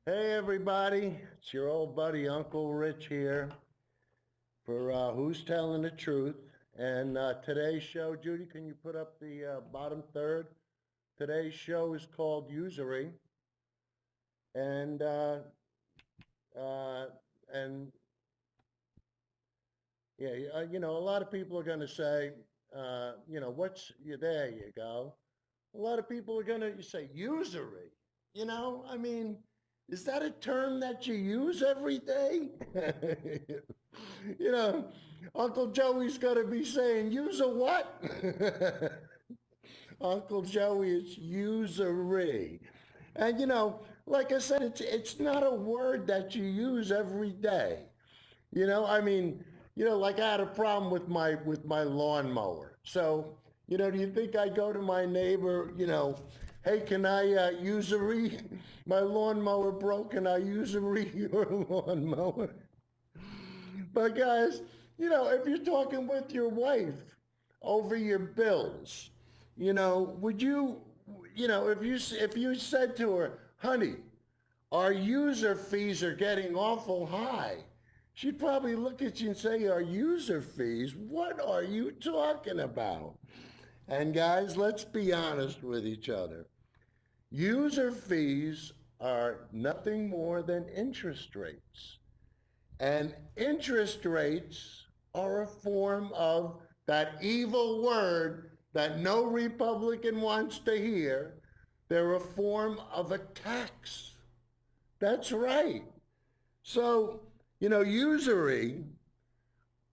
Hey everybody, it's your old buddy Uncle Rich here for Who's Telling the Truth. And today's show, Judy, can you put up the bottom third? Today's show is called Usury. And, uh, uh, and yeah, a lot of people are going to say, there you go. A lot of people are going to say usury. I mean, is that a term that you use every day? you know, Uncle Joey's going to be saying, use a what? Uncle Joey, it's usury. And like I said, it's not a word that you use every day. I mean, like I had a problem with my lawnmower. So, do you think I go to my neighbor, hey, can I usury? My lawnmower broke and I usury your lawnmower. But guys, if you're talking with your wife over your bills, would you, if you said to her, honey, our user fees are getting awful high. She'd probably look at you and say, our user fees? What are you talking about? And guys, let's be honest with each other. User fees are nothing more than interest rates. And interest rates are a form of that evil word that no Republican wants to hear. They're a form of a tax. That's right. So, usury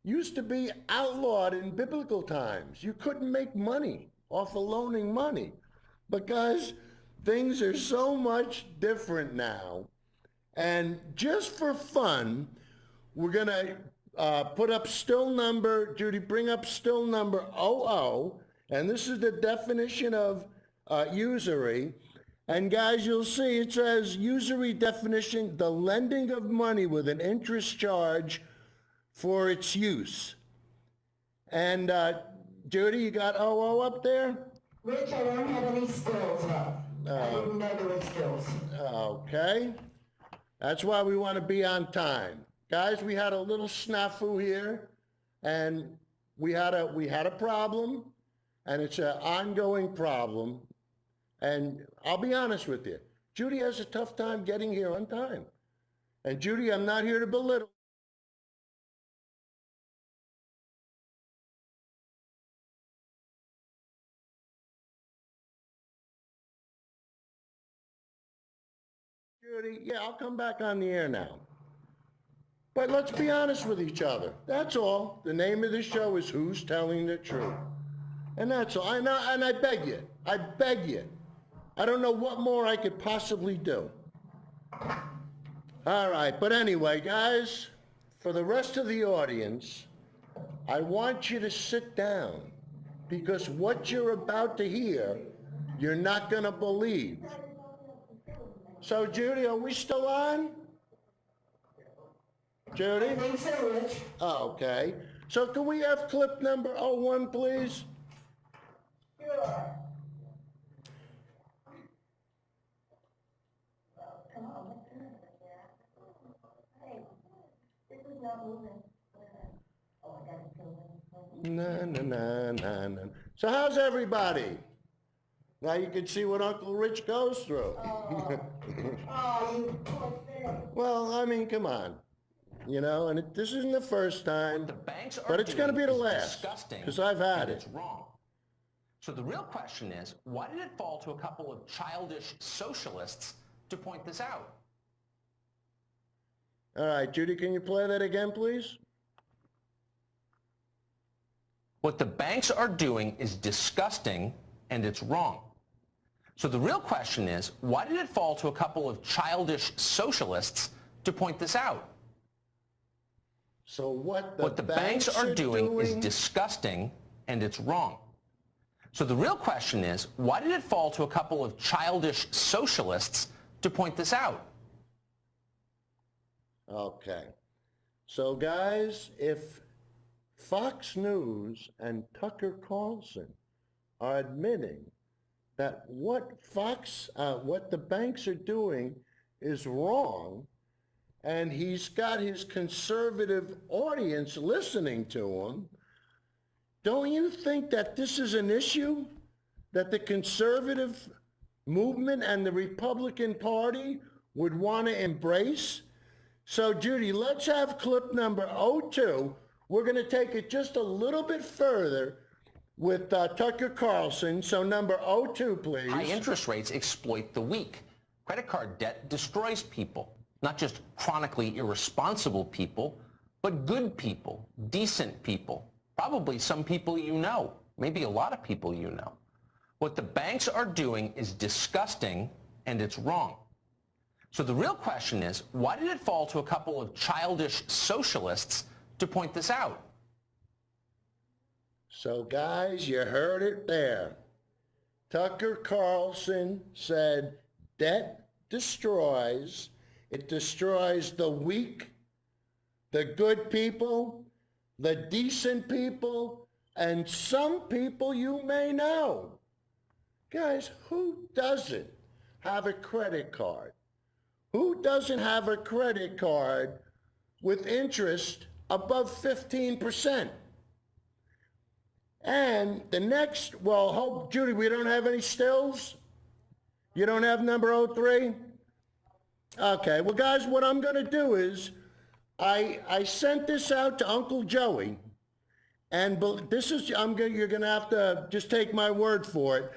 used to be outlawed in biblical times. You couldn't make money off of loaning money. But guys, things are so much different now. And just for fun, we're going to put up still number, Judy, bring up still number 00. And this is the definition of usury. And guys, you'll see it says usury definition, the lending of money with an interest charge for its use. And Judy, you got 00 up there? Rich, I don't have any skills left. I didn't know there were skills. Okay. That's why we want to be on time. Guys, we had a little snafu here, and we had a problem, and it's an ongoing problem. And I'll be honest with you, Judy has a tough time getting here on time. And Judy, I'm not here to belittle. Judy, yeah, I'll come back on the air now. But let's be honest with each other. That's all. The name of the show is Who's Telling the Truth. And that's all. And I beg you. I don't know what more I could possibly do. All right. But anyway, guys, for the rest of the audience, I want you to sit down because what you're about to hear, you're not going to believe. So, Judy, are we still on? Judy? I think so, Rich. Oh, okay. So can we have clip number 01, please? Sure. Come on, let's do it. Hey, this is not moving. Oh, I got it going. Na. So how's everybody? Now you can see what Uncle Rich goes through. Oh, you poor thing. Well, I mean, come on. And this isn't the first time, The banks are but it's going to be the doing is last, disgusting, because I've had and it. it's wrong. So the real question is, why did it fall to a couple of childish socialists to point this out? All right, Judy, can you play that again, please? What the banks are doing is disgusting, and it's wrong. So the real question is, why did it fall to a couple of childish socialists to point this out? So what the banks are doing is disgusting, and it's wrong. So the real question is, why did it fall to a couple of childish socialists to point this out? Okay. So guys, if Fox News and Tucker Carlson are admitting that what the banks are doing is wrong, and he's got his conservative audience listening to him, don't you think that this is an issue that the conservative movement and the Republican Party would want to embrace? So, Judy, let's have clip number 02. We're going to take it just a little bit further with Tucker Carlson. So number 02, please. High interest rates exploit the weak. Credit card debt destroys people, not just chronically irresponsible people, but good people, decent people, probably some people you know, maybe a lot of people you know. What the banks are doing is disgusting, and it's wrong. So the real question is, why did it fall to a couple of childish socialists to point this out? So guys, you heard it there. Tucker Carlson said debt destroys. It destroys the weak, the good people, the decent people, and some people you may know. Guys, who doesn't have a credit card? Who doesn't have a credit card with interest above 15%? And the next, well, hope, Judy, we don't have any stills? You don't have number 03? Okay, well, guys, what I'm going to do is I sent this out to Uncle Joey, and this is, you're going to have to just take my word for it.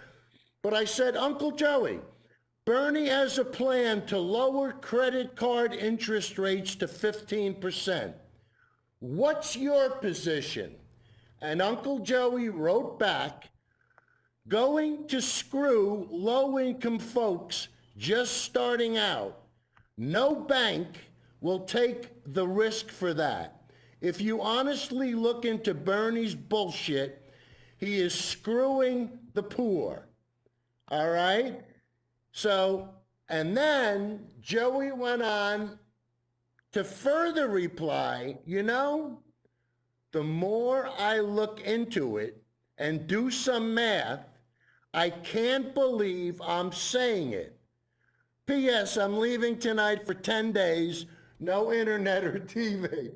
But I said, Uncle Joey, Bernie has a plan to lower credit card interest rates to 15%. What's your position? And Uncle Joey wrote back, going to screw low-income folks just starting out. No bank will take the risk for that. If you honestly look into Bernie's bullshit, he is screwing the poor. All right? So, and then Joey went on to further reply, you know, the more I look into it and do some math, I can't believe I'm saying it. P.S. I'm leaving tonight for 10 days, no internet or TV.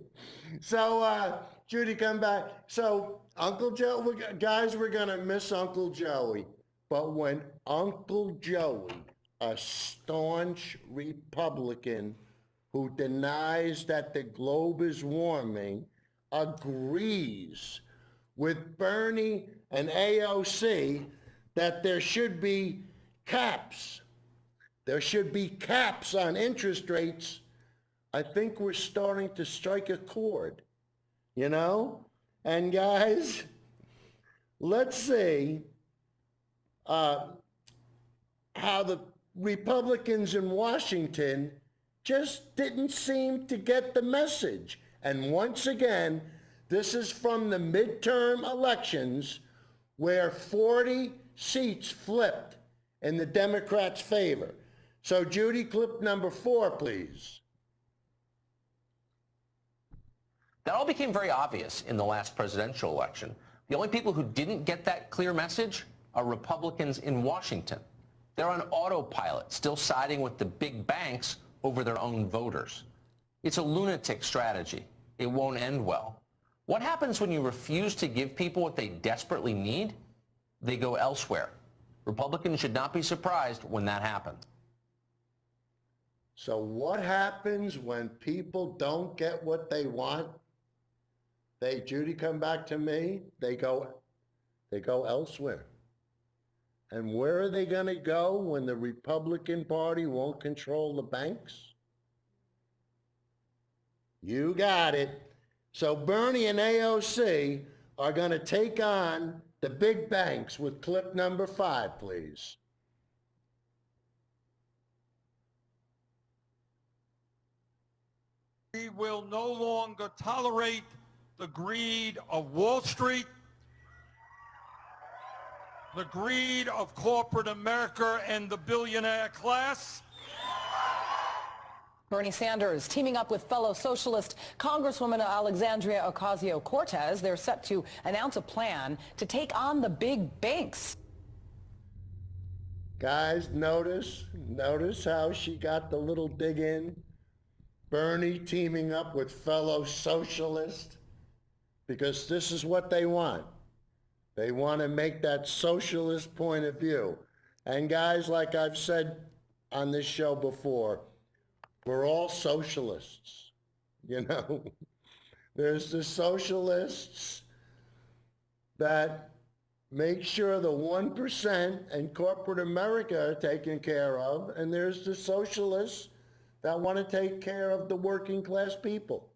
So, Judy, come back. So, Uncle Joe, guys, we're going to miss Uncle Joey. But when Uncle Joey, a staunch Republican who denies that the globe is warming, agrees with Bernie and AOC that there should be caps. There should be caps on interest rates. I think we're starting to strike a chord, you know? And guys, let's see how the Republicans in Washington just didn't seem to get the message. And once again, this is from the midterm elections where 40 seats flipped in the Democrats' favor. So Judy, clip number 4, please. That all became very obvious in the last presidential election. The only people who didn't get that clear message are Republicans in Washington. They're on autopilot, still siding with the big banks over their own voters. It's a lunatic strategy. It won't end well. What happens when you refuse to give people what they desperately need? They go elsewhere. Republicans should not be surprised when that happens. So what happens when people don't get what they want? Judy, come back to me. They go elsewhere. And where are they going to go when the Republican Party won't control the banks? You got it. So Bernie and AOC are going to take on the big banks with clip number 5, please. We will no longer tolerate the greed of Wall Street, the greed of corporate America and the billionaire class. Bernie Sanders teaming up with fellow socialist Congresswoman Alexandria Ocasio-Cortez. They're set to announce a plan to take on the big banks. Guys, notice how she got the little dig in? Bernie teaming up with fellow socialists, because this is what they want. They want to make that socialist point of view. And guys, like I've said on this show before, we're all socialists, you know. There's the socialists that make sure the 1% and corporate America are taken care of, and there's the socialists that want to take care of the working class people.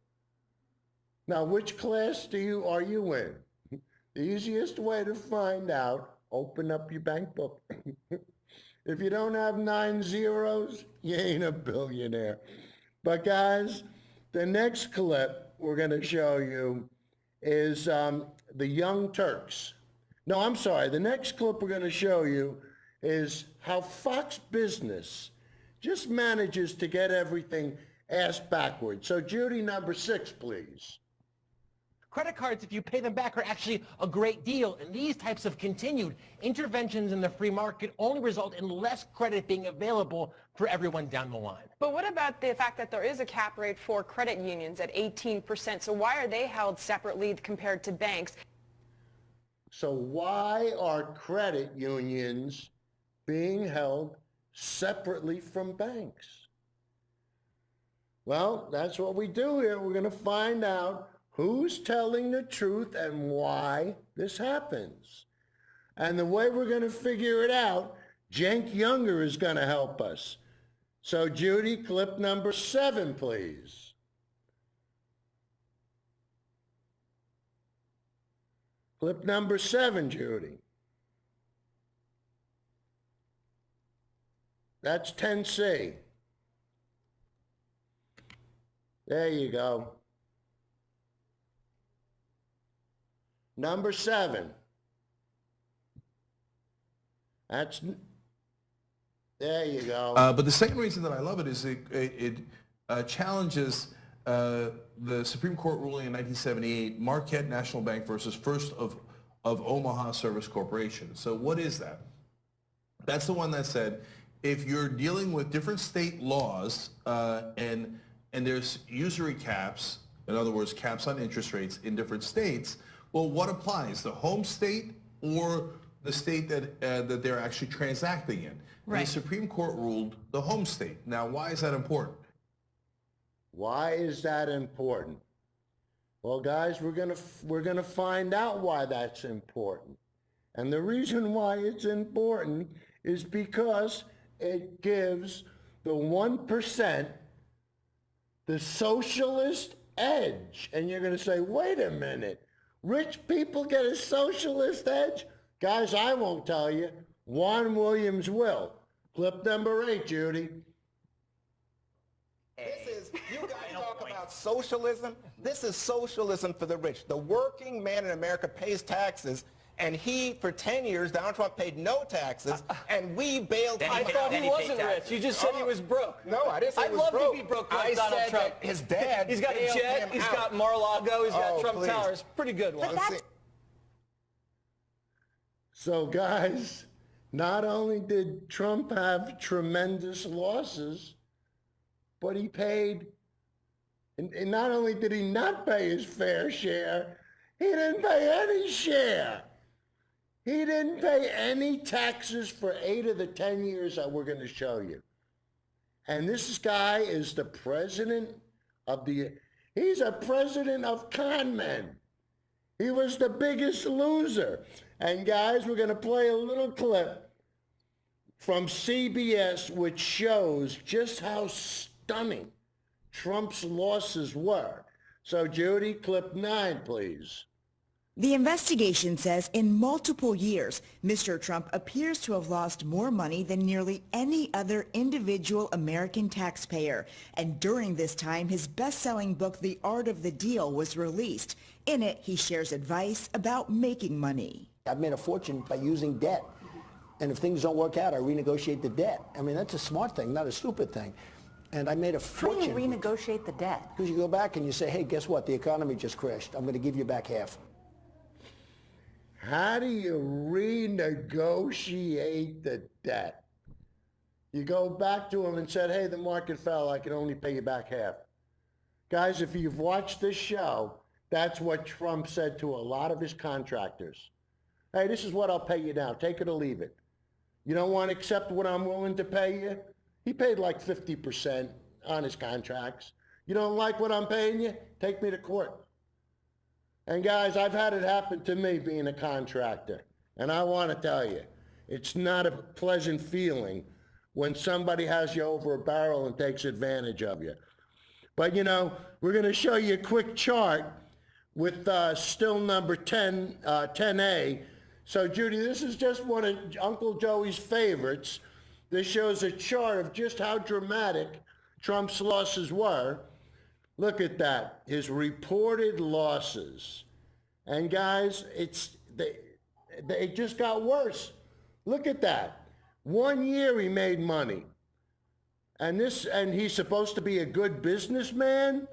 Now, which class are you in? The easiest way to find out, open up your bank book. If you don't have 9 zeros, you ain't a billionaire. But guys, the next clip we're going to show you is the Young Turks. No, I'm sorry. The next clip we're going to show you is how Fox Business just manages to get everything ass backwards. So Judy, number 6, please. Credit cards, if you pay them back, are actually a great deal. And these types of continued interventions in the free market only result in less credit being available for everyone down the line. But what about the fact that there is a cap rate for credit unions at 18%? So why are they held separately compared to banks? So why are credit unions being held separately from banks? Well, that's what we do here. We're going to find out who's telling the truth and why this happens. And the way we're going to figure it out, Cenk Younger is going to help us. So Judy, clip number 7, please. Clip number 7, Judy. That's 10C. There you go. Number 7. There you go. But the second reason that I love it is it challenges the Supreme Court ruling in 1978, Marquette National Bank versus First of Omaha Service Corporation. So what is that? That's the one that said, if you're dealing with different state laws and there's usury caps, in other words, caps on interest rates in different states, well, what applies? The home state or the state that they're actually transacting in? Right. And the Supreme Court ruled the home state. Now, why is that important? Why is that important? Well, guys, we're gonna find out why that's important. And the reason why it's important is because it gives the 1% the socialist edge. And you're gonna say, wait a minute, rich people get a socialist edge? Guys, I won't tell you. Juan Williams will. Clip number 8, Judy. You guys talk about socialism. This is socialism for the rich. The working man in America pays taxes, and for 10 years, Donald Trump paid no taxes, and we bailed him out. I thought he wasn't rich. You just said he was broke. No, I didn't say he was broke. I'd love to be broke like Donald Trump. That his dad He's got a bailed jet, him he's out. got Mar-a-Lago, he's got Trump please. Towers. Pretty good one. So guys, not only did Trump have tremendous losses, but he paid, and not only did he not pay his fair share, he didn't pay any share. He didn't pay any taxes for 8 of the 10 years that we're going to show you. And this guy is the president of he's a president of con men. He was the biggest loser. And guys, we're going to play a little clip from CBS which shows just how stunning Trump's losses were. So Judy, clip 9, please. The investigation says in multiple years, Mr. Trump appears to have lost more money than nearly any other individual American taxpayer. And during this time, his best-selling book, The Art of the Deal, was released. In it, he shares advice about making money. I've made a fortune by using debt. And if things don't work out, I renegotiate the debt. I mean, that's a smart thing, not a stupid thing. And I made a fortune. How do you renegotiate the debt? Because you go back and you say, hey, guess what? The economy just crashed. I'm going to give you back half. How do you renegotiate the debt? You go back to him and said, hey, the market fell, I can only pay you back half. Guys, if you've watched this show, that's what Trump said to a lot of his contractors. Hey, this is what I'll pay you now. Take it or leave it. You don't want to accept what I'm willing to pay you? He paid like 50% on his contracts. You don't like what I'm paying you? Take me to court. And guys, I've had it happen to me being a contractor. And I want to tell you, it's not a pleasant feeling when somebody has you over a barrel and takes advantage of you. But you know, we're going to show you a quick chart with still number 10A. So Judy, this is just one of Uncle Joey's favorites. This shows a chart of just how dramatic Trump's losses were. Look at that, his reported losses. And guys, it just got worse. Look at that. 1 year he made money. And he's supposed to be a good businessman?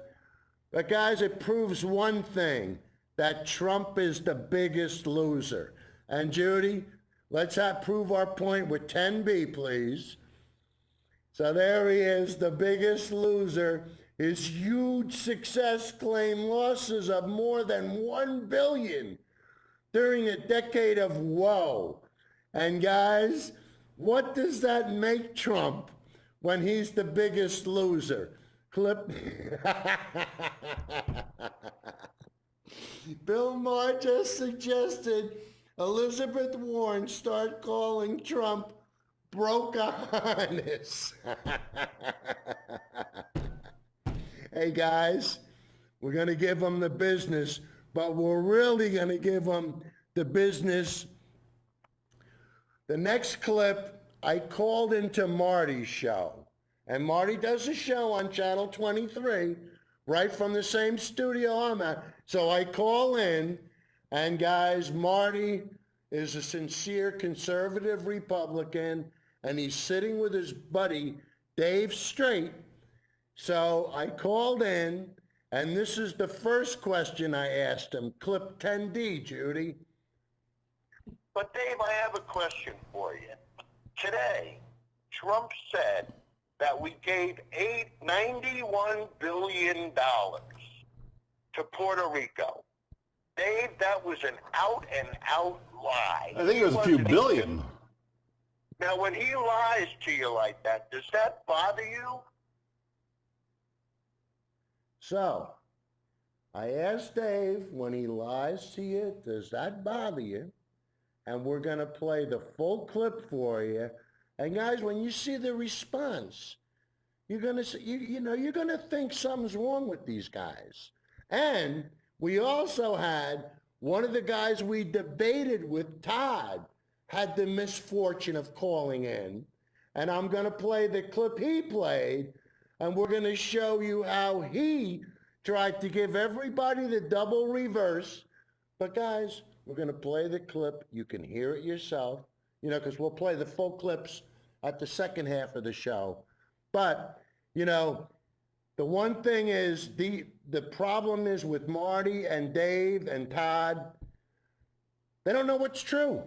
But guys, it proves one thing, that Trump is the biggest loser. And Judy, let's prove our point with 10B, please. So there he is, the biggest loser. His huge success claimed losses of more than $1 billion during a decade of woe. And guys, what does that make Trump when he's the biggest loser? Clip. Bill Maher just suggested Elizabeth Warren start calling Trump Brocahontas. Hey guys, we're going to give him the business, but we're really going to give him the business. The next clip, I called into Marty's show. And Marty does a show on Channel 23, right from the same studio I'm at. So I call in, and guys, Marty is a sincere conservative Republican, and he's sitting with his buddy, Dave Straight. So I called in, and this is the first question I asked him. Clip 10D, Judy. But Dave, I have a question for you. Today, Trump said that we gave $91 billion to Puerto Rico. Dave, that was an out-and-out lie. I think it was a few billion. Now, when he lies to you like that, does that bother you? So, I asked Dave, when he lies to you, does that bother you? And we're going to play the full clip for you. And guys, when you see the response, you're going to you're going to think something's wrong with these guys. And we also had one of the guys we debated with, Todd, had the misfortune of calling in. And I'm going to play the clip he played, and we're going to show you how he tried to give everybody the double reverse. But guys, we're going to play the clip. You can hear it yourself, because we'll play the full clips at the second half of the show. But, the one thing is, the problem is with Marty and Dave and Todd, they don't know what's true.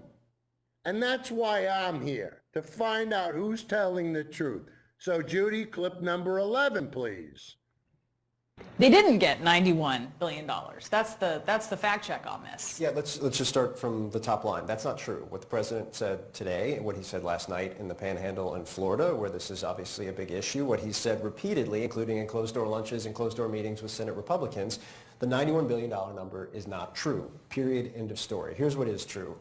And that's why I'm here, to find out who's telling the truth. So Judy, clip number 11, please. They didn't get $91 billion. That's the fact check on this. Yeah, let's just start from the top line. That's not true. What the president said today and what he said last night in the Panhandle in Florida, where this is obviously a big issue, what he said repeatedly, including in closed-door lunches and closed-door meetings with Senate Republicans, the $91 billion number is not true. Period. End of story. Here's what is true.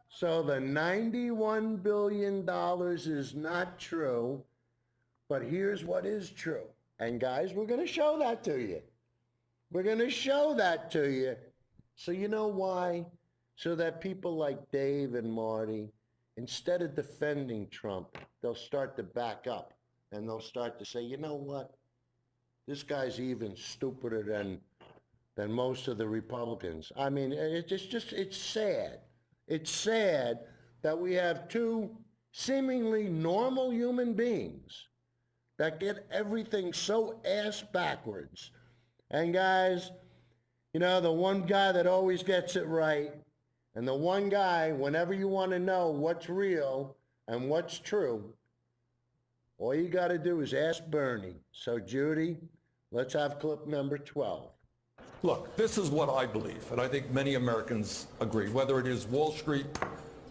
So the $91 billion is not true, but here's what is true. And guys, we're going to show that to you. We're going to show that to you. So you know why? So that people like Dave and Marty, instead of defending Trump, they'll start to back up. And they'll start to say, you know what? This guy's even stupider than most of the Republicans. I mean, it's sad. It's sad that we have two seemingly normal human beings that get everything so ass backwards. And guys, the one guy that always gets it right, and the one guy, whenever you want to know what's real and what's true, all you got to do is ask Bernie. So, Judy, let's have clip number 12. Look, this is what I believe, and I think many Americans agree, whether it is Wall Street,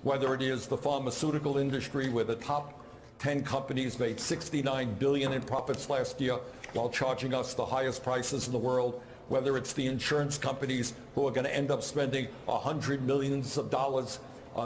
whether it is the pharmaceutical industry, where the top 10 companies made $69 billion in profits last year while charging us the highest prices in the world, whether it's the insurance companies who are going to end up spending $100 million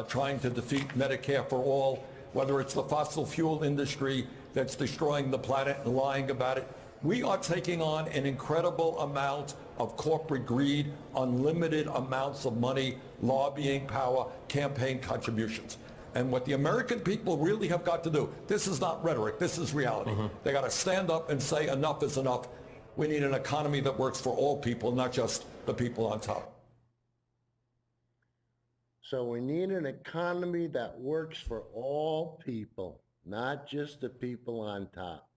trying to defeat Medicare for all, whether it's the fossil fuel industry that's destroying the planet and lying about it. We are taking on an incredible amount of corporate greed, unlimited amounts of money, lobbying power, campaign contributions. And what the American people really have got to do, this is not rhetoric, this is reality. They got to stand up and say enough is enough. We need an economy that works for all people, not just the people on top. So we need an economy that works for all people, not just the people on top.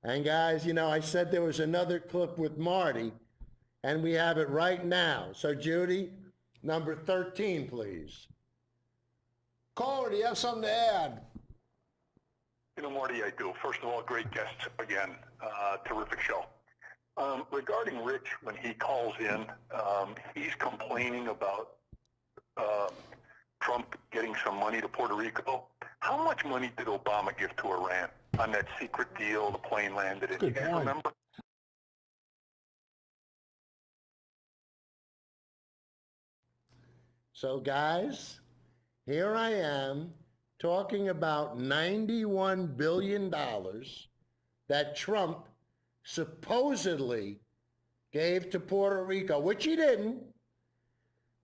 And guys, you know, I said there was another clip with Marty, and we have it right now. So Judy, number 13, please. Caller, do you have something to add? You know, Marty, I do. First of all, great guest again. Terrific show. Regarding Rich, when he calls in, he's complaining about Trump getting some money to Puerto Rico. How much money did Obama give to Iran on that secret deal? The plane landed in. You guys remember? So guys, here I am talking about $91 billion that Trump supposedly gave to Puerto Rico, which he didn't.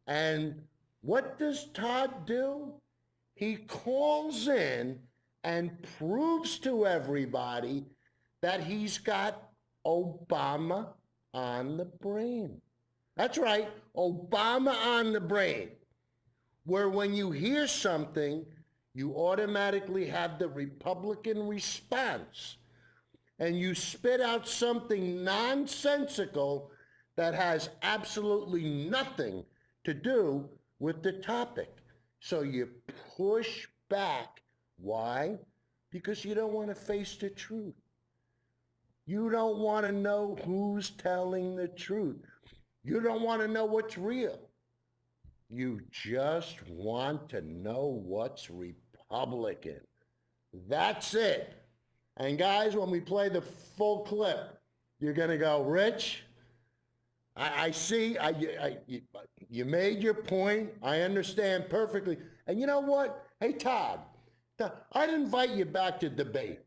And what does Todd do? He calls in and proves to everybody that he's got Obama on the brain. That's right, Obama on the brain. Where when you hear something, you automatically have the Republican response. And you spit out something nonsensical that has absolutely nothing to do with the topic. So you push back. Why? Because you don't want to face the truth. You don't want to know who's telling the truth. You don't want to know what's real. You just want to know what's Republican. That's it. And guys, when we play the full clip, you're going to go, Rich, I see, you made your point. I understand perfectly. And you know what? Hey, Todd, I'd invite you back to debate.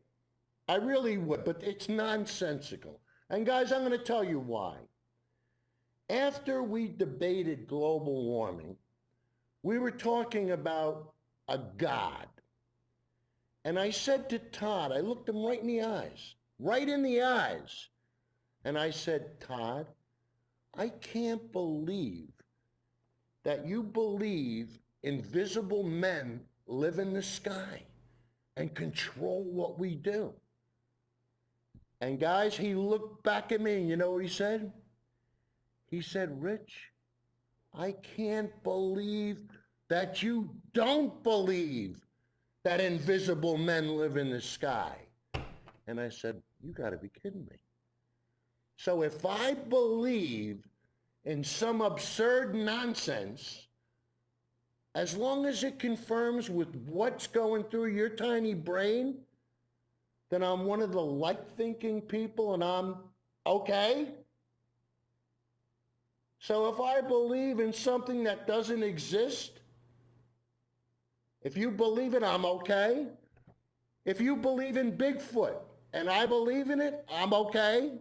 I really would, but it's nonsensical. And guys, I'm going to tell you why. After we debated global warming, we were talking about a God. And I said to Todd, I looked him right in the eyes, and I said, Todd, I can't believe that you believe invisible men live in the sky and control what we do. And guys, he looked back at me, and you know what he said? He said, Rich, I can't believe that you don't believe that invisible men live in the sky. And I said, you got to be kidding me. So if I believe in some absurd nonsense, as long as it confirms with what's going through your tiny brain, then I'm one of the like-thinking people and I'm okay. So if I believe in something that doesn't exist, if you believe it, I'm okay. If you believe in Bigfoot and I believe in it, I'm okay.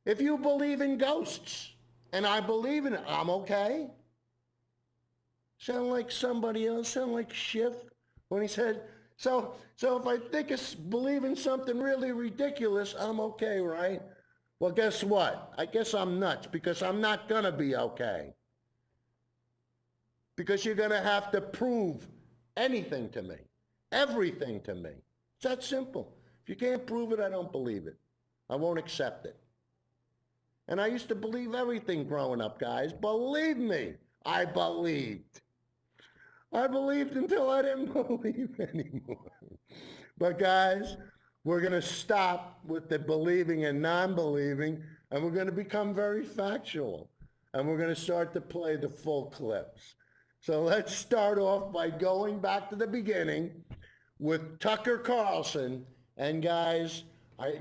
If you believe in ghosts and I believe in it, I'm okay. Sound like somebody else, sound like Schiff when he said, so if I think it's believe in something really ridiculous, I'm okay, right? Well, guess what? I guess I'm nuts because I'm not going to be okay. Because you're going to have to prove anything to me, everything to me. It's that simple. If you can't prove it, I don't believe it. I won't accept it. And I used to believe everything growing up, guys. Believe me, I believed. I believed until I didn't believe anymore. But guys, we're going to stop with the believing and non-believing, and we're going to become very factual. And we're going to start to play the full clips. So let's start off by going back to the beginning with Tucker Carlson. And guys,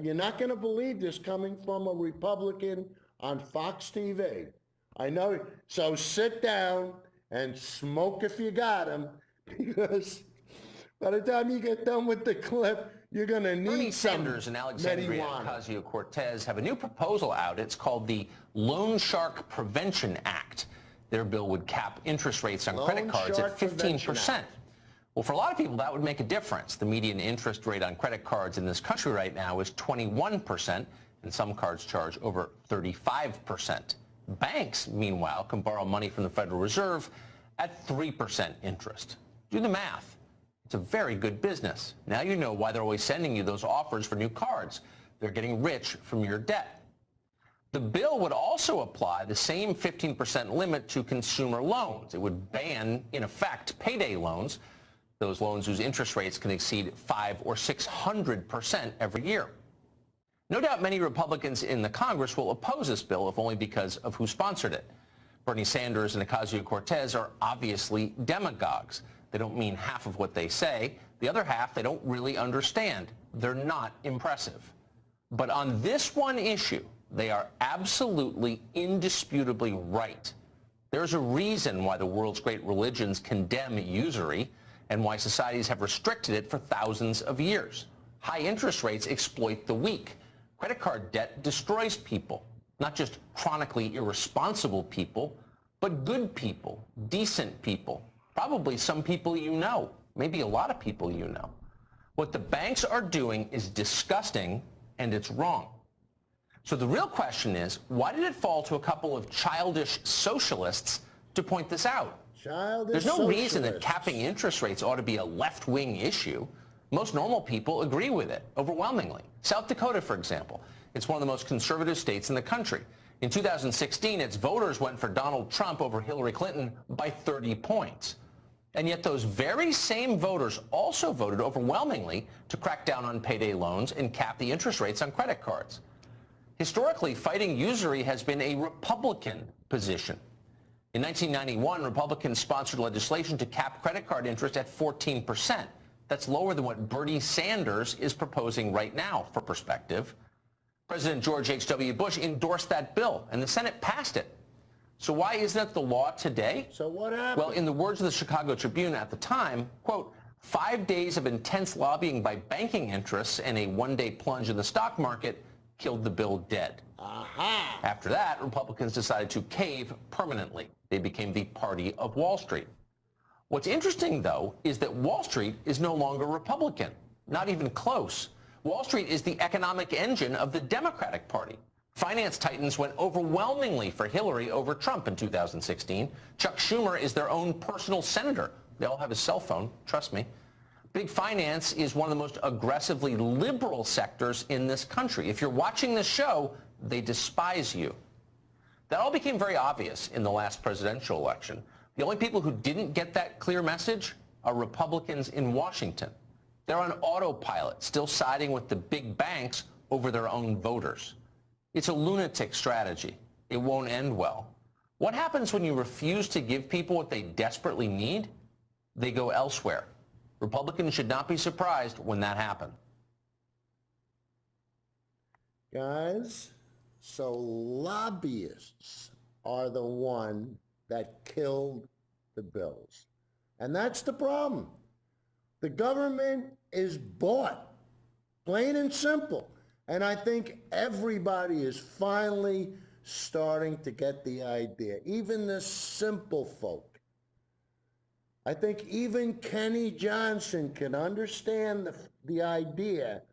you're not going to believe this coming from a Republican on Fox TV. I know. So sit down and smoke if you got him, because by the time you get done with the clip, you're going to need Bernie some Sanders and Alexandria marijuana. Ocasio-Cortez have a new proposal out. It's called the Loan Shark Prevention Act. Their bill would cap interest rates on credit cards at 15%. Well, for a lot of people, that would make a difference. The median interest rate on credit cards in this country right now is 21%, and some cards charge over 35%. Banks, meanwhile, can borrow money from the Federal Reserve at 3% interest. Do the math. It's a very good business. Now you know why they're always sending you those offers for new cards. They're getting rich from your debt. The bill would also apply the same 15% limit to consumer loans. It would ban, in effect, payday loans, those loans whose interest rates can exceed 500 or 600% every year. No doubt many Republicans in the Congress will oppose this bill, if only because of who sponsored it. Bernie Sanders and Ocasio-Cortez are obviously demagogues. They don't mean half of what they say. The other half they don't really understand. They're not impressive. But on this one issue, they are absolutely, indisputably right. There's a reason why the world's great religions condemn usury and why societies have restricted it for thousands of years. High interest rates exploit the weak. Credit card debt destroys people, not just chronically irresponsible people, but good people, decent people, probably some people you know, maybe a lot of people you know. What the banks are doing is disgusting, and it's wrong. So the real question is, why did it fall to a couple of childish socialists to point this out? There's no reason that capping interest rates ought to be a left-wing issue. Most normal people agree with it, overwhelmingly. South Dakota, for example, it's one of the most conservative states in the country. In 2016, its voters went for Donald Trump over Hillary Clinton by 30 points. And yet those very same voters also voted overwhelmingly to crack down on payday loans and cap the interest rates on credit cards. Historically, fighting usury has been a Republican position. In 1991, Republicans sponsored legislation to cap credit card interest at 14%. That's lower than what Bernie Sanders is proposing right now. For perspective, President George H.W. Bush endorsed that bill, and the Senate passed it. So why isn't it the law today? So what happened? Well, in the words of the Chicago Tribune at the time, quote, 5 days of intense lobbying by banking interests and a one-day plunge in the stock market killed the bill dead. Aha! After that, Republicans decided to cave permanently. They became the party of Wall Street. What's interesting, though, is that Wall Street is no longer Republican, not even close. Wall Street is the economic engine of the Democratic Party. Finance titans went overwhelmingly for Hillary over Trump in 2016. Chuck Schumer is their own personal senator. They all have a cell phone, trust me. Big finance is one of the most aggressively liberal sectors in this country. If you're watching this show, they despise you. That all became very obvious in the last presidential election. The only people who didn't get that clear message are Republicans in Washington. They're on autopilot, still siding with the big banks over their own voters. It's a lunatic strategy. It won't end well. What happens when you refuse to give people what they desperately need? They go elsewhere. Republicans should not be surprised when that happens. Guys, so lobbyists are the one that killed the bills. And that's the problem. The government is bought, plain and simple. And I think everybody is finally starting to get the idea, even the simple folk. I think even Kenny Johnson can understand the idea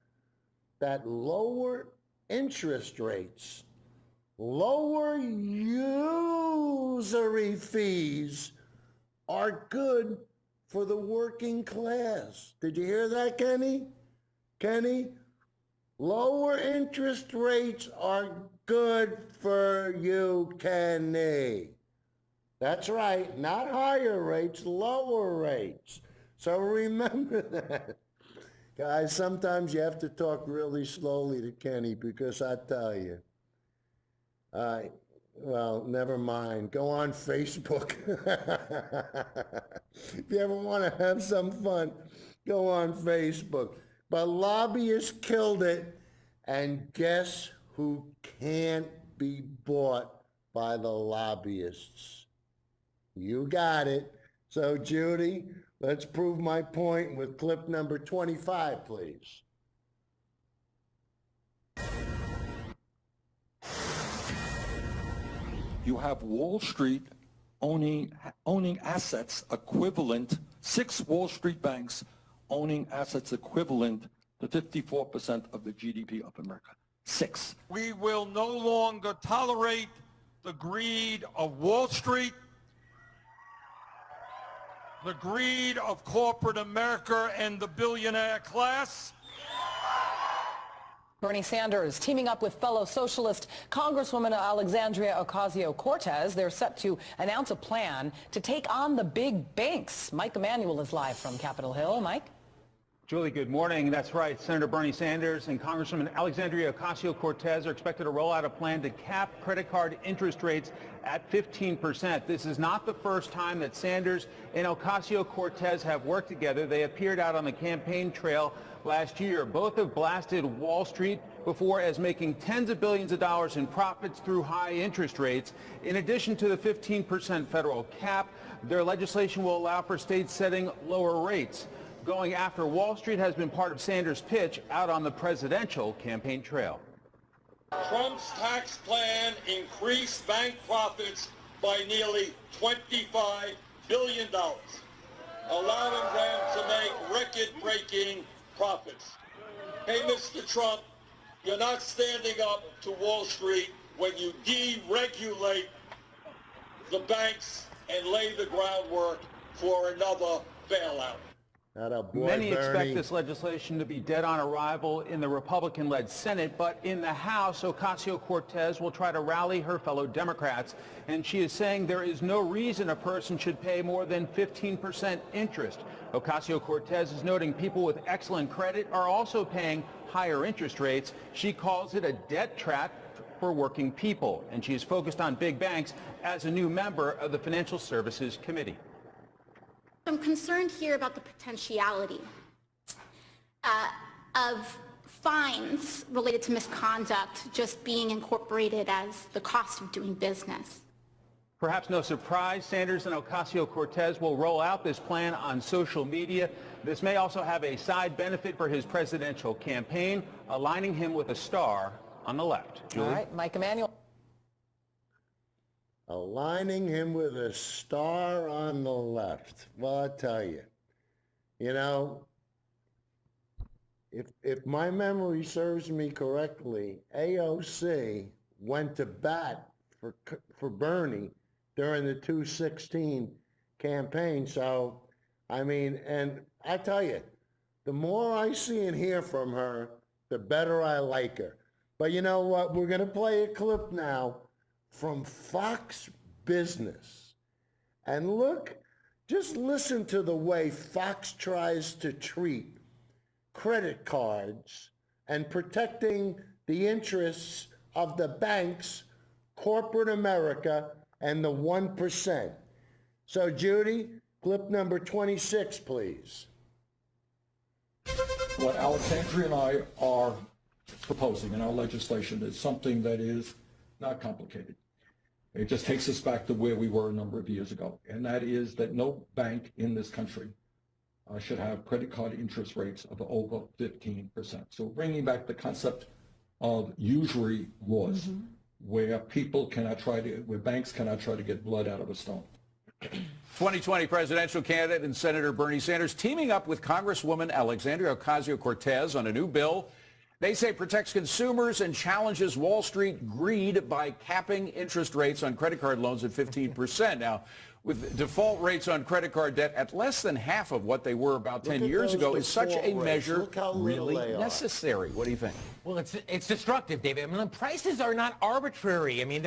that lower interest rates, lower usury fees are good for the working class. Did you hear that, Kenny? Kenny? Lower interest rates are good for you, Kenny. That's right. Not higher rates, lower rates. So remember that. Guys, sometimes you have to talk really slowly to Kenny because I tell you. Well, never mind. Go on Facebook. If you ever want to have some fun, go on Facebook. But lobbyists killed it. And guess who can't be bought by the lobbyists? You got it. So, Judy, let's prove my point with clip number 25, please. You have Wall Street owning assets equivalent, 6 Wall Street banks owning assets equivalent to 54% of the GDP of America. 6. We will no longer tolerate the greed of Wall Street, the greed of corporate America and the billionaire class. Bernie Sanders teaming up with fellow socialist Congresswoman Alexandria Ocasio-Cortez. They're set to announce a plan to take on the big banks. Mike Emanuel is live from Capitol Hill. Mike? Julie, good morning. That's right. Senator Bernie Sanders and Congresswoman Alexandria Ocasio-Cortez are expected to roll out a plan to cap credit card interest rates at 15%. This is not the first time that Sanders and Ocasio-Cortez have worked together. They appeared out on the campaign trail last year. Both have blasted Wall Street before as making tens of billions of dollars in profits through high interest rates. In addition to the 15% federal cap, their legislation will allow for states setting lower rates. Going after Wall Street has been part of Sanders' pitch out on the presidential campaign trail. Trump's tax plan increased bank profits by nearly $25 billion, allowing them to make record-breaking profits. Hey, Mr. Trump, you're not standing up to Wall Street when you deregulate the banks and lay the groundwork for another bailout. Many expect this legislation to be dead on arrival in the Republican-led Senate, but in the House, Ocasio-Cortez will try to rally her fellow Democrats, and she is saying there is no reason a person should pay more than 15% interest. Ocasio-Cortez is noting people with excellent credit are also paying higher interest rates. She calls it a debt trap for working people, and she is focused on big banks as a new member of the Financial Services Committee. I'm concerned here about the potentiality of fines related to misconduct just being incorporated as the cost of doing business. Perhaps no surprise, Sanders and Ocasio-Cortez will roll out this plan on social media. This may also have a side benefit for his presidential campaign, aligning him with a star on the left. Julie? All right, Mike Emanuel. Aligning him with a star on the left. Well, I tell you, you know, if my memory serves me correctly, AOC went to bat for Bernie during the 2016 campaign. So, I mean, and I tell you, the more I see and hear from her, the better I like her. But you know what? We're going to play a clip now from Fox Business. And look, just listen to the way Fox tries to treat credit cards and protecting the interests of the banks, corporate America, and the 1%. So, Judy, clip number 26, please. What Alexandria and I are proposing in our legislation is something that is not complicated. It just takes us back to where we were a number of years ago, and that is that no bank in this country should have credit card interest rates of over 15%. So bringing back the concept of usury laws, where banks cannot try to get blood out of a stone. 2020 presidential candidate and Senator Bernie Sanders teaming up with Congresswoman Alexandria Ocasio-Cortez on a new bill they say protects consumers and challenges Wall Street greed by capping interest rates on credit card loans at 15%. Now, with default rates on credit card debt at less than half of what they were about 10 years ago, is such a measure really necessary? What do you think? Well, it's destructive, David. I mean, the prices are not arbitrary. I mean,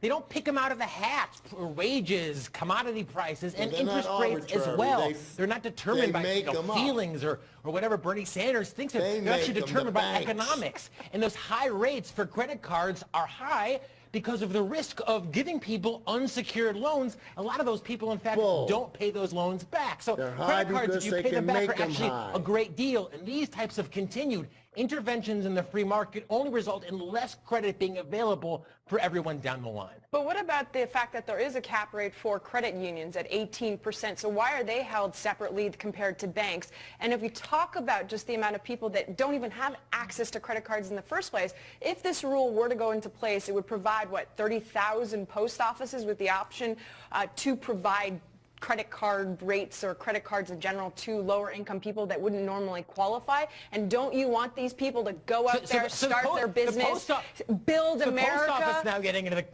They don't pick them out of the hat. Wages, commodity prices, and they're not interest rates as arbitrary. well. They're not determined by make them up. feelings or whatever Bernie Sanders thinks. They're actually make them, determined the by banks. economics. And those high rates for credit cards are high because of the risk of giving people unsecured loans. A lot of those people, in fact, don't pay those loans back. So credit cards, if you pay them back, are actually a great deal. And these types of continued interventions in the free market only result in less credit being available for everyone down the line. But what about the fact that there is a cap rate for credit unions at 18%? So why are they held separately compared to banks? And if we talk about just the amount of people that don't even have access to credit cards in the first place, if this rule were to go into place, it would provide, what, 30,000 post offices with the option to provide credit card rates or credit cards in general to lower income people that wouldn't normally qualify. And don't you want these people to go out there, start their business, build America? The post office now getting into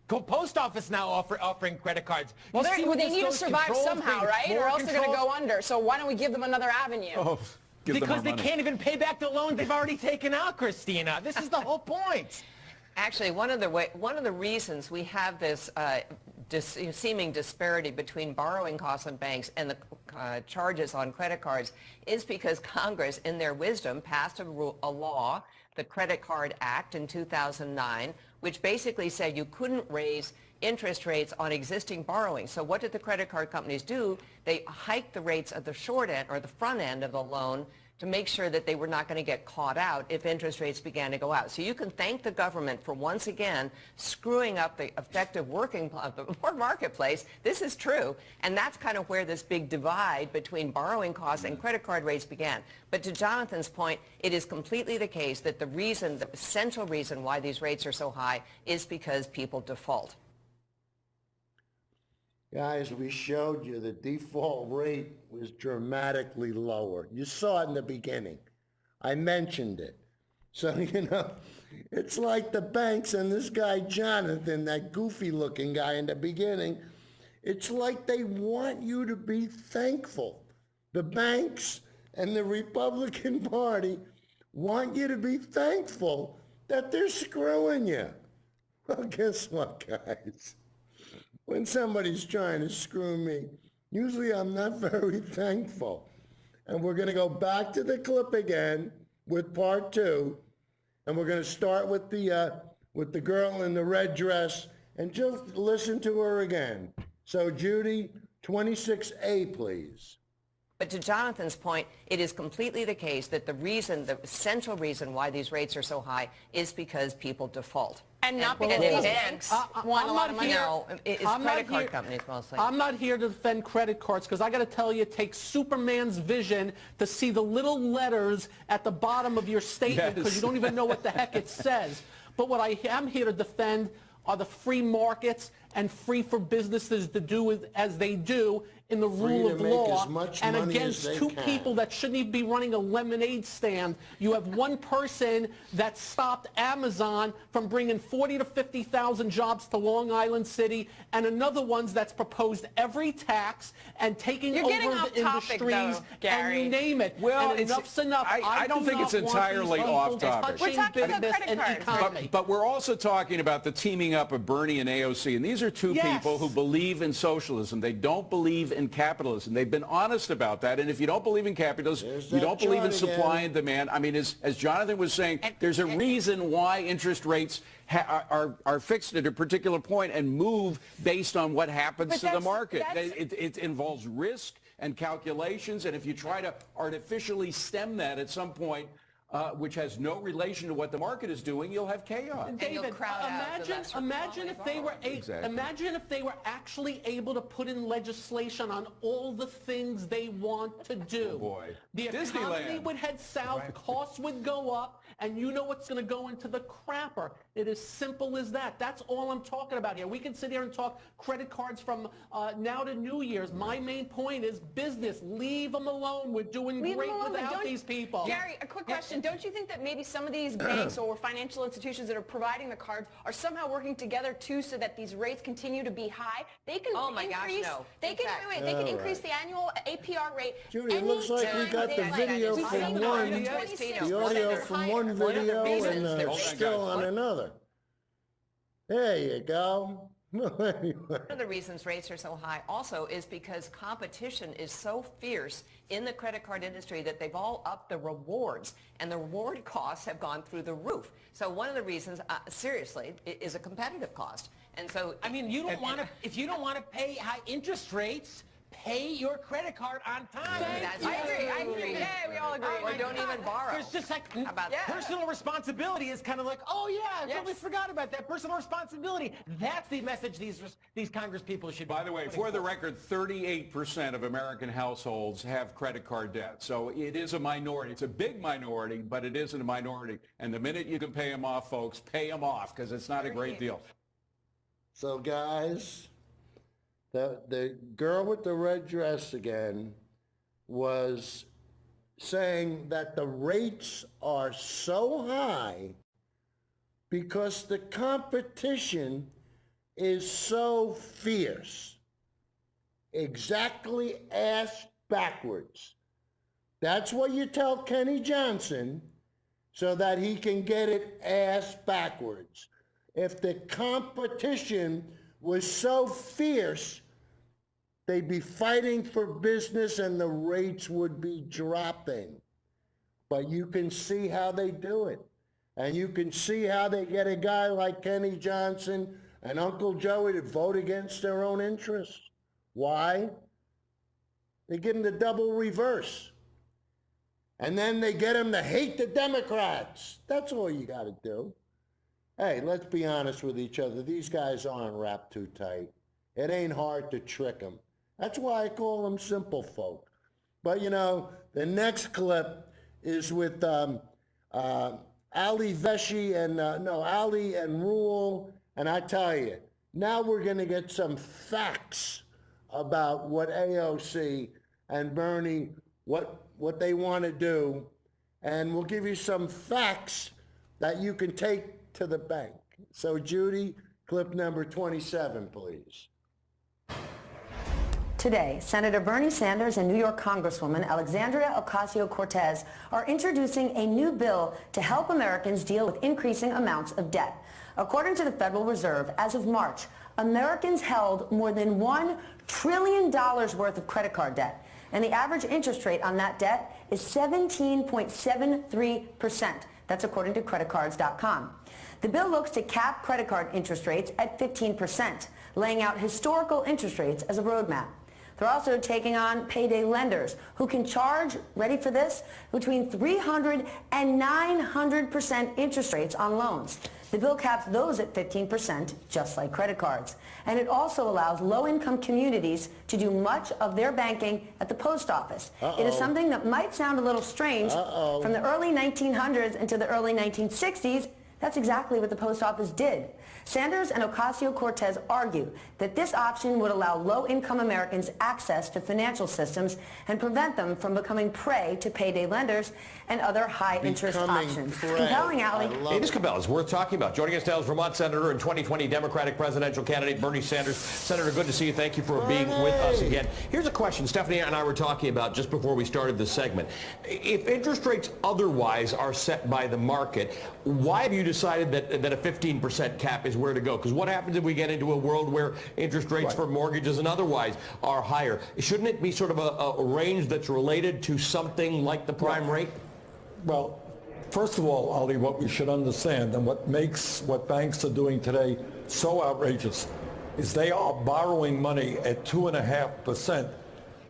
the post office now offering credit cards. Well, they need to survive somehow, right? Or else they're going to go under. So why don't we give them another avenue? Because they can't even pay back the loans they've already taken out, Christina. This is the whole point. Actually, one of the reasons we have this seeming disparity between borrowing costs on banks and the charges on credit cards is because Congress, in their wisdom, passed a law, the Credit Card Act in 2009, which basically said you couldn't raise interest rates on existing borrowing. So what did the credit card companies do? They hiked the rates at the short end or the front end of the loan to make sure that they were not going to get caught out if interest rates began to go out. So you can thank the government for once again screwing up the effective working of the marketplace. This is true, and that's kind of where this big divide between borrowing costs and credit card rates began. But to Jonathan's point, it is completely the case that the essential reason why these rates are so high is because people default. Guys, we showed you the default rate was dramatically lower. You saw it in the beginning. I mentioned it. So, it's like the banks and this guy Jonathan, that goofy looking guy in the beginning, it's like they want you to be thankful. The banks and the Republican Party want you to be thankful that they're screwing you. Well, guess what, guys? When somebody's trying to screw me, usually I'm not very thankful. And we're going to go back to the clip again with part 2. And we're going to start with the girl in the red dress and just listen to her again. So Judy, 26A, please. But to Jonathan's point, it is completely the case that the essential reason why these rates are so high is because people default. And not because these banks want a lot of money. No, it's credit card companies mostly. I'm not here to defend credit cards because I got to tell you, it takes Superman's vision to see the little letters at the bottom of your statement because you don't even know what the heck it says. But what I am here to defend are the free markets and free for businesses to do as they do in the rule of law and against two people that shouldn't even be running a lemonade stand. You have one person that stopped Amazon from bringing 40 to 50,000 jobs to Long Island City, and another one's that's proposed every tax and taking over the industries and you name it. Well, and enough's enough. I don't think it's entirely off topic. We're talking about credit cards. But we're also talking about the teaming up of Bernie and AOC, and these are two people who believe in socialism. They don't believe in capitalism. They've been honest about that. And if you don't believe in capitalism, you don't believe in supply and demand. I mean, as Jonathan was saying, there's a reason why interest rates are fixed at a particular point and move based on what happens to the market. It involves risk and calculations, and if you try to artificially stem that at some point, which has no relation to what the market is doing, you'll have chaos. David, imagine if they were actually able to put in legislation on all the things they want to do. Oh boy. The economy would head south, costs would go up, and you know what's going to go into the crapper. It is simple as that. That's all I'm talking about here. We can sit here and talk credit cards from now to New Year's. My main point is business. Leave them alone. We're doing great without these people. Gary, a quick question. Don't you think that maybe some of these banks or financial institutions that are providing the cards are somehow working together too so that these rates continue to be high? They can They can increase the annual APR rate. Judy, it looks like we got the video from the audio from one video and still on another. There you go. Anyway. One of the reasons rates are so high also is because competition is so fierce in the credit card industry that they've all upped the rewards, and the reward costs have gone through the roof. So one of the reasons, seriously, is a competitive cost. And so, I mean, you don't want to, if you don't want to pay high interest rates, pay your credit card on time. I agree. Yeah, we all agree. Or don't even borrow. It's just like personal responsibility is kind of like, oh yeah, I totally forgot about that. Personal responsibility. That's the message these Congress people should be. By the way, for the record, 38% of American households have credit card debt. So it is a minority. It's a big minority, but it isn't a minority. And the minute you can pay them off, folks, pay them off, because it's not a great deal. So guys, the girl with the red dress again was saying that the rates are so high because the competition is so fierce. Exactly ass backwards. That's what you tell Kenny Johnson so that he can get it ass backwards. If the competition was so fierce, they'd be fighting for business and the rates would be dropping. But you can see how they do it. And you can see how they get a guy like Kenny Johnson and Uncle Joey to vote against their own interests. Why? They give them the double reverse. And then they get them to hate the Democrats. That's all you got to do. Hey, let's be honest with each other. These guys aren't wrapped too tight. It ain't hard to trick them. That's why I call them simple folk. But, you know, the next clip is with Ali Veshi and, Ali and Rule. And I tell you, now we're going to get some facts about what AOC and Bernie, what they want to do. And we'll give you some facts that you can take to the bank. So Judy, clip number 27, please. Today, Senator Bernie Sanders and New York Congresswoman Alexandria Ocasio-Cortez are introducing a new bill to help Americans deal with increasing amounts of debt. According to the Federal Reserve, as of March, Americans held more than $1 trillion worth of credit card debt, and the average interest rate on that debt is 17.73%. That's according to creditcards.com. The bill looks to cap credit card interest rates at 15%, laying out historical interest rates as a roadmap. They're also taking on payday lenders who can charge, ready for this, between 300 and 900% interest rates on loans. The bill caps those at 15%, just like credit cards. And it also allows low-income communities to do much of their banking at the post office. It is something that might sound a little strange. From the early 1900s into the early 1960s, that's exactly what the post office did. Sanders and Ocasio-Cortez argue that this option would allow low-income Americans access to financial systems and prevent them from becoming prey to payday lenders and other high-interest options. Compelling, Ali. It is compelling. It's worth talking about. Joining us now is Vermont Senator and 2020 Democratic presidential candidate Bernie Sanders. Senator, good to see you. Thank you for being with us again. Here's a question Stephanie and I were talking about just before we started this segment. If interest rates otherwise are set by the market, why have you decided that a 15% cap is where to go? Because what happens if we get into a world where interest rates for mortgages and otherwise are higher? Shouldn't it be sort of a range that's related to something like the prime rate? Well, first of all, Ali, what we should understand and what makes what banks are doing today so outrageous is they are borrowing money at 2.5%,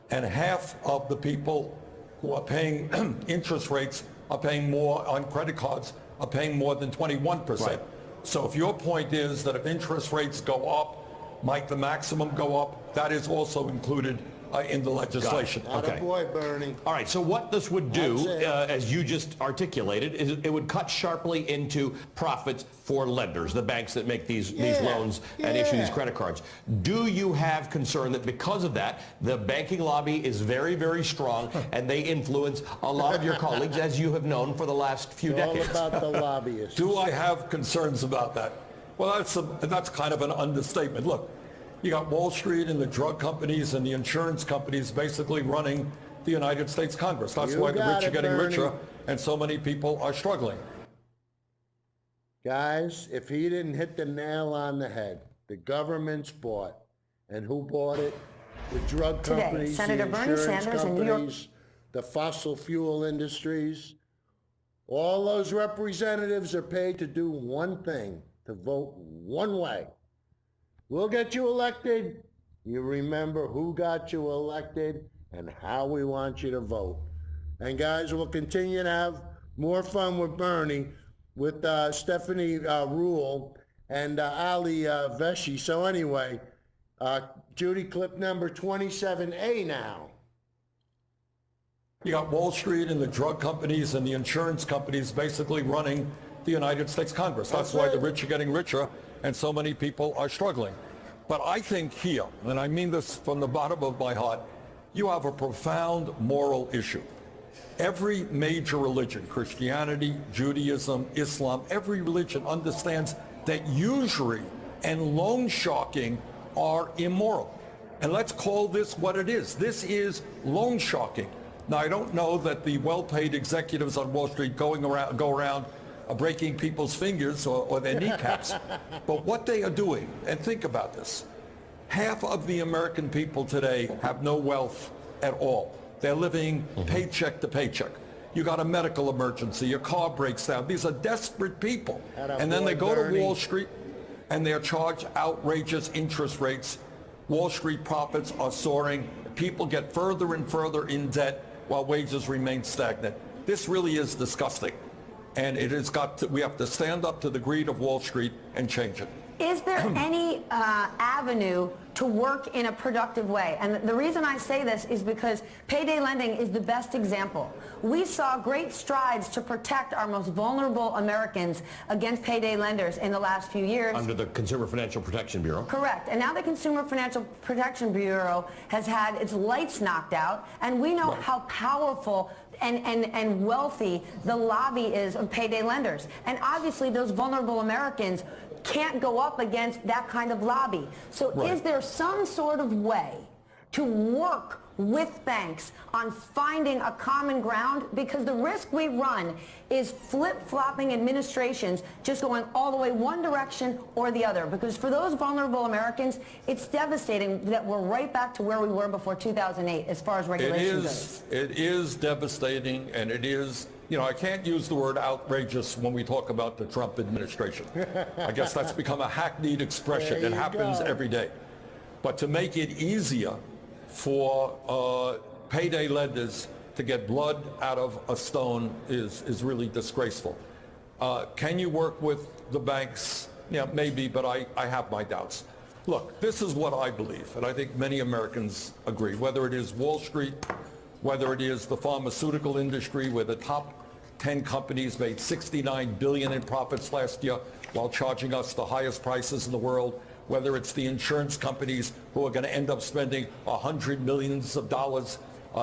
and half of the people who are paying interest rates are paying more on credit cards, are paying more than 21%. Right. So if your point is that if interest rates go up, might the maximum go up, that is also included in the legislation. Okay. Boy, Bernie. All right, so what this would do, as you just articulated, is it would cut sharply into profits for lenders, the banks that make these loans and issue these credit cards. Do you have concern that because of that, the banking lobby is very, very strong and they influence a lot of your colleagues, as you have known for the last few decades? All about the lobbyists. Do I have concerns about that? Well, that's kind of an understatement. Look, you got Wall Street and the drug companies and the insurance companies basically running the United States Congress. That's why the rich are getting richer and so many people are struggling. Guys, if he didn't hit the nail on the head, the government's bought. And who bought it? The drug companies, Senator the Bernie insurance Sanders in New York. companies, the fossil fuel industries. All those representatives are paid to do one thing, to vote one way. We'll get you elected. You remember who got you elected and how we want you to vote. And guys, we'll continue to have more fun with Bernie, with Stephanie Rule and Ali Vesci. So anyway, Judy, clip number 27A now. You got Wall Street and the drug companies and the insurance companies basically running the United States Congress. That's why the rich are getting richer and so many people are struggling. But I think here, and I mean this from the bottom of my heart, you have a profound moral issue. Every major religion, Christianity, Judaism, Islam, every religion understands that usury and loan sharking are immoral. And let's call this what it is. This is loan sharking. Now, I don't know that the well-paid executives on Wall Street go around breaking people's fingers or their kneecaps. But what they are doing, and think about this, half of the American people today have no wealth at all. They're living paycheck to paycheck. You got a medical emergency, your car breaks down. These are desperate people. And then they go to Wall Street and they're charged outrageous interest rates. Wall Street profits are soaring. People get further and further in debt while wages remain stagnant. This really is disgusting. And it has got to, we have to stand up to the greed of Wall Street and change it. Is there any avenue to work in a productive way? And the reason I say this is because payday lending is the best example. We saw great strides to protect our most vulnerable Americans against payday lenders in the last few years. Under the Consumer Financial Protection Bureau. Correct. And now the Consumer Financial Protection Bureau has had its lights knocked out, and we know how powerful and wealthy the lobby is of payday lenders. And obviously those vulnerable Americans can't go up against that kind of lobby. So is there some sort of way to work with banks on finding a common ground? Because the risk we run is flip-flopping administrations just going all the way one direction or the other. Because for those vulnerable Americans, it's devastating that we're right back to where we were before 2008 as far as regulation goes. It is devastating, and it is, you know, I can't use the word outrageous when we talk about the Trump administration. I guess that's become a hackneyed expression. It happens every day. But to make it easier for payday lenders to get blood out of a stone is really disgraceful. Can you work with the banks? Yeah, maybe, but I have my doubts. Look, this is what I believe, and I think many Americans agree, whether it is Wall Street, whether it is the pharmaceutical industry, where the top 10 companies made $69 billion in profits last year while charging us the highest prices in the world, whether it's the insurance companies who are going to end up spending $100 million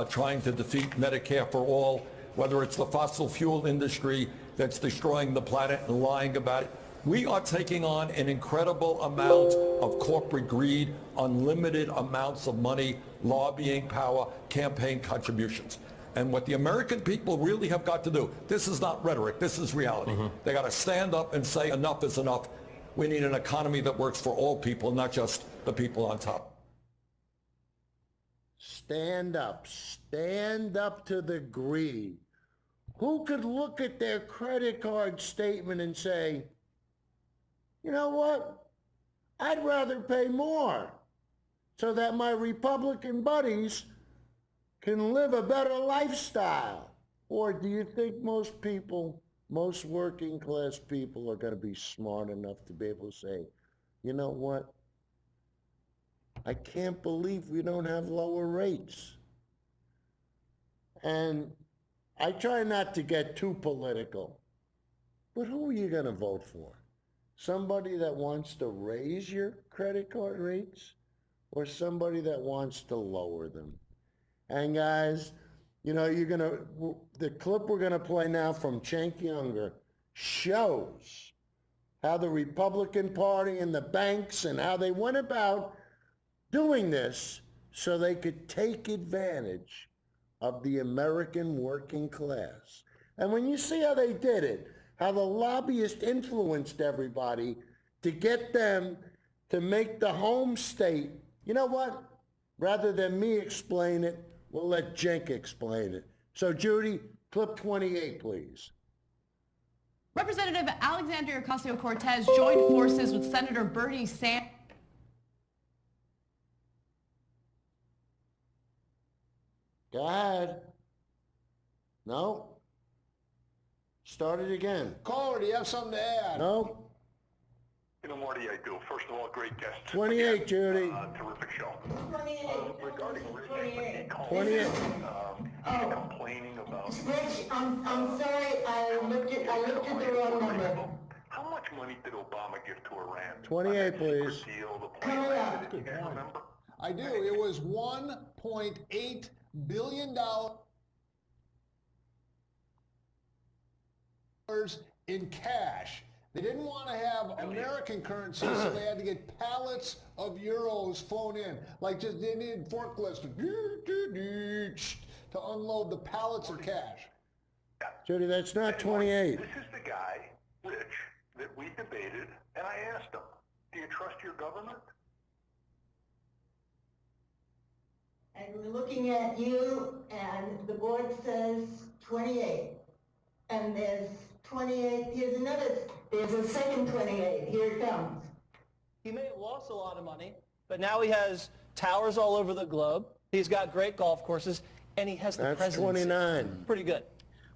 trying to defeat Medicare for all, whether it's the fossil fuel industry that's destroying the planet and lying about it. We are taking on an incredible amount of corporate greed, unlimited amounts of money, lobbying power, campaign contributions. And what the American people really have got to do, this is not rhetoric, this is reality. They got to stand up and say enough is enough. We need an economy that works for all people, not just the people on top. Stand up to the greed. Who could look at their credit card statement and say, you know what, I'd rather pay more so that my Republican buddies can live a better lifestyle? Or do you think most people, most working class people are going to be smart enough to be able to say, you know what, I can't believe we don't have lower rates? And I try not to get too political, but who are you going to vote for? Somebody that wants to raise your credit card rates or somebody that wants to lower them? And guys, you know, the clip we're going to play now from Cenk Younger shows how the Republican Party and the banks and how they went about doing this so they could take advantage of the American working class. And when you see how they did it, how the lobbyists influenced everybody to get them to make the home state. You know what? Rather than me explain it, we'll let Cenk explain it. So, Judy, clip 28, please. Representative Alexandria Ocasio-Cortez joined forces with Senator Bernie Sanders. Go ahead. No. Start it again. Caller, do you have something to add? No. You know, Marty, I do. First of all, great guest. 28, again. Judy. Terrific show. 28. Regarding Rich, 28. He's complaining about... Rich, I'm sorry, I looked at the wrong number. How much money did Obama give to Iran? 28, please. You remember? I do. It was $1.8 billion in cash. They didn't want to have American currency, so they had to get pallets of euros flown in. Like just they needed forklifts to unload the pallets of cash. Judy, that's not 28. This is the guy, Rich, that we debated, and I asked him, do you trust your government? And we're looking at you, and the board says 28. And there's 28, there's a second 28, here it comes. He may have lost a lot of money, but now he has towers all over the globe. He's got great golf courses, and he has the presidency. That's 29. Pretty good.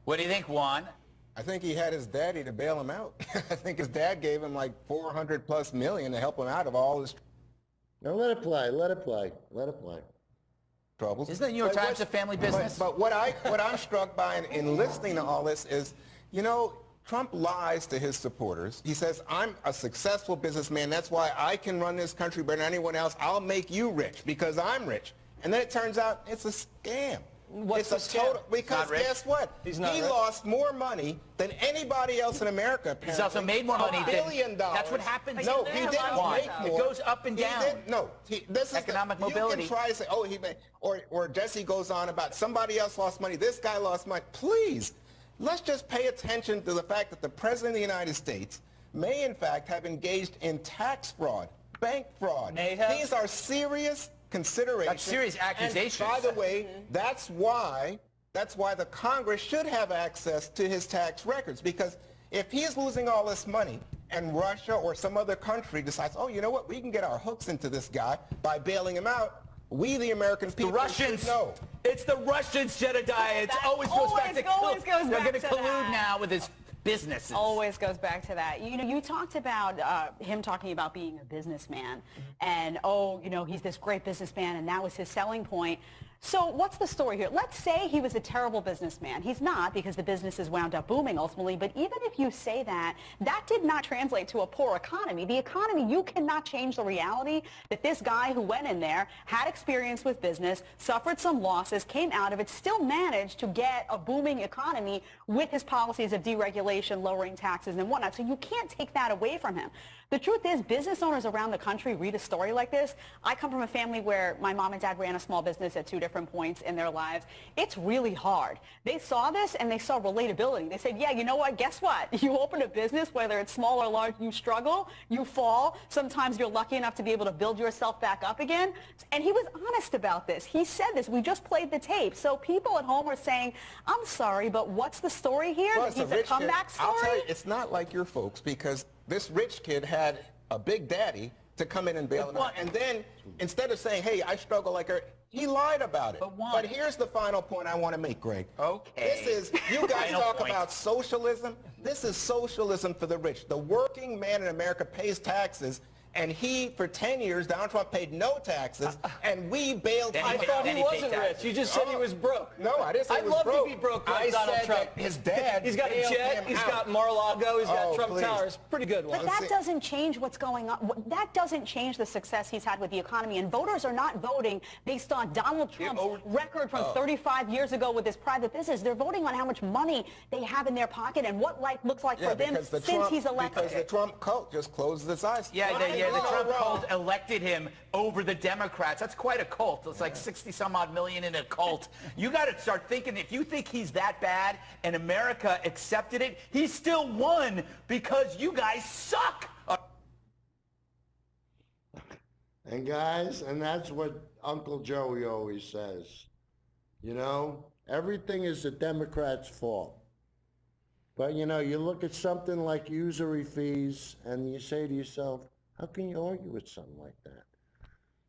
What do you think, Juan? I think he had his daddy to bail him out. I think his dad gave him like $400+ million to help him out of all his... Now let it play, let it play, let it play. Troubles. Isn't the New York Times a family business? But what I'm struck by in listening to all this is, you know, Trump lies to his supporters. He says, I'm a successful businessman. That's why I can run this country better than anyone else. I'll make you rich because I'm rich. And then it turns out it's a scam. What's it's the scam? total, because guess what? He's not he rich. lost more money than anybody else in America, apparently. He's also made more money $1 than- billion. That's what happens. No, There's he a didn't lot of make money. more. It goes up and down. This is economic mobility. You can try to say, oh, he made, or Jesse goes on about somebody else lost money. This guy lost money. Please, let's just pay attention to the fact that the President of the United States may, in fact, have engaged in tax fraud, bank fraud. These are serious considerations. That's serious accusations. And by the way, that's why the Congress should have access to his tax records, because if he's losing all this money and Russia or some other country decides, oh, you know what, we can get our hooks into this guy by bailing him out, we, the American people, should know. It's the Russians, Jedediah. It always goes back to They're going to collude now with his businesses. Always goes back to that. You know, you talked about him talking about being a businessman and, oh, you know, he's this great businessman and that was his selling point. So what's the story here? Let's say he was a terrible businessman. He's not, because the businesses wound up booming ultimately. But even if you say that, that did not translate to a poor economy. The economy, you cannot change the reality that this guy who went in there, had experience with business, suffered some losses, came out of it, still managed to get a booming economy with his policies of deregulation, lowering taxes and whatnot. So you can't take that away from him. The truth is, business owners around the country read a story like this. I come from a family where my mom and dad ran a small business at 2 different points in their lives. It's really hard. They saw this and they saw relatability. They said, yeah, you know what? Guess what? You open a business, whether it's small or large, you struggle, you fall. Sometimes you're lucky enough to be able to build yourself back up again. And he was honest about this. He said this. We just played the tape. So people at home are saying, I'm sorry, but what's the story here? Well, That he's a comeback kid. story? I'll tell you, it's not like your folks, because this rich kid had a big daddy to come in and bail him out. And then, instead of saying, hey, I struggle like her, he lied about it. But here's the final point I want to make, Greg. Okay. This is, you guys talk about socialism. This is socialism for the rich. The working man in America pays taxes, and he, for 10 years, Donald Trump paid no taxes, and we bailed him out. I thought he wasn't rich. You just said he was broke. No, I didn't say he was broke. I'd love to be broke like Donald Trump. That his dad He's got a bailed jet, him he's out. got Mar-a-Lago, he's got Trump please. Towers. Pretty good one. But that doesn't change what's going on. That doesn't change the success he's had with the economy. And voters are not voting based on Donald Trump's record from 35 years ago with his private business. They're voting on how much money they have in their pocket and what life looks like for them since he's elected. Because the Trump cult just closes its eyes. Yeah, the air. The Trump cult elected him over the Democrats. That's quite a cult. It's like 60-some-odd million in a cult. You got to start thinking, if you think he's that bad and America accepted it, he still won because you guys suck. And guys, and that's what Uncle Joey always says. You know, everything is the Democrats' fault. But, you know, you look at something like usury fees and you say to yourself, how can you argue with something like that?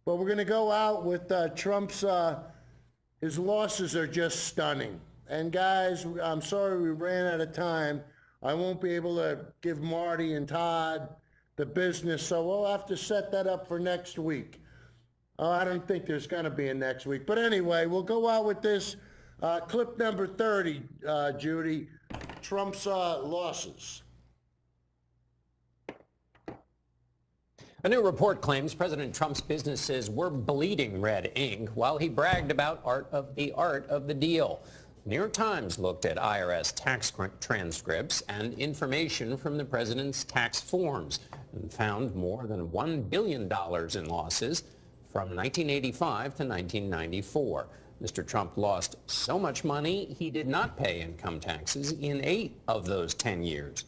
But we're going to go out with Trump's, his losses are just stunning. And guys, I'm sorry we ran out of time. I won't be able to give Marty and Todd the business, so we'll have to set that up for next week. I don't think there's going to be a next week. But anyway, we'll go out with this clip number 30, Judy, Trump's losses. A new report claims President Trump's businesses were bleeding red ink while he bragged about the art of the deal. The New York Times looked at IRS tax transcripts and information from the president's tax forms and found more than $1 billion in losses from 1985 to 1994. Mr. Trump lost so much money he did not pay income taxes in 8 of those 10 years.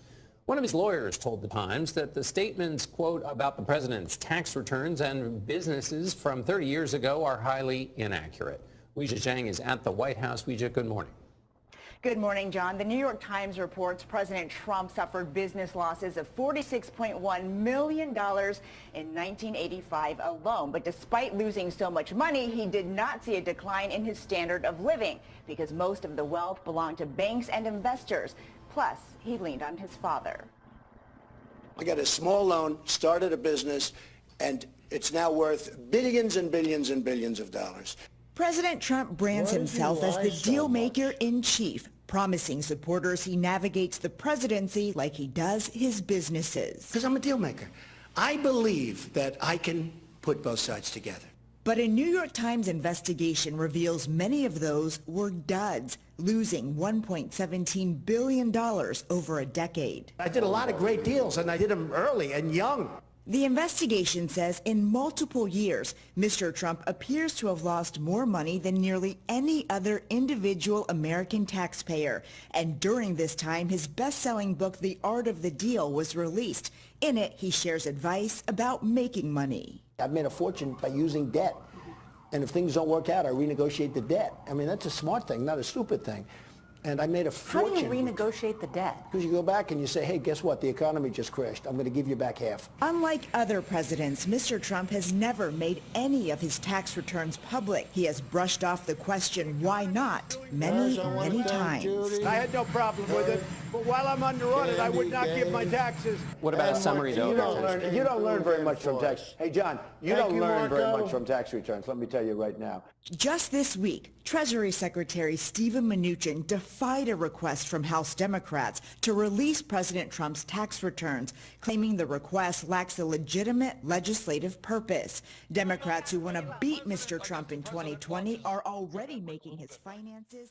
One of his lawyers told the Times that the statements, quote, about the president's tax returns and businesses from 30 years ago are highly inaccurate. Wttt Zhang is at the White House. Wttt, good morning. Good morning, John. The New York Times reports President Trump suffered business losses of $46.1 million in 1985 alone. But despite losing so much money, he did not see a decline in his standard of living because most of the wealth belonged to banks and investors. Plus, he leaned on his father. I got a small loan, started a business, and it's now worth billions and billions and billions of dollars. President Trump brands himself as the deal maker in chief, promising supporters he navigates the presidency like he does his businesses. Because I'm a deal maker. I believe that I can put both sides together. But a New York Times investigation reveals many of those were duds, losing $1.17 billion over a decade. I did a lot of great deals, and I did them early and young. The investigation says in multiple years, Mr. Trump appears to have lost more money than nearly any other individual American taxpayer. And during this time, his best-selling book, The Art of the Deal, was released. In it, he shares advice about making money. I've made a fortune by using debt. And if things don't work out, I renegotiate the debt. I mean, that's a smart thing, not a stupid thing. And I made a fortune. How do you renegotiate the debt? Because you go back and you say, hey, guess what? The economy just crashed. I'm going to give you back half. Unlike other presidents, Mr. Trump has never made any of his tax returns public. He has brushed off the question, why not, many times. I had no problem with it, but while I'm under audit, I would not give my taxes. What about a summary, though? You don't learn very much from tax. Hey, John, you don't learn very much from tax returns. Let me tell you right now. Just this week, Treasury Secretary Steven Mnuchin defied a request from House Democrats to release President Trump's tax returns, claiming the request lacks a legitimate legislative purpose. Democrats who want to beat Mr. Trump in 2020 are already making his finances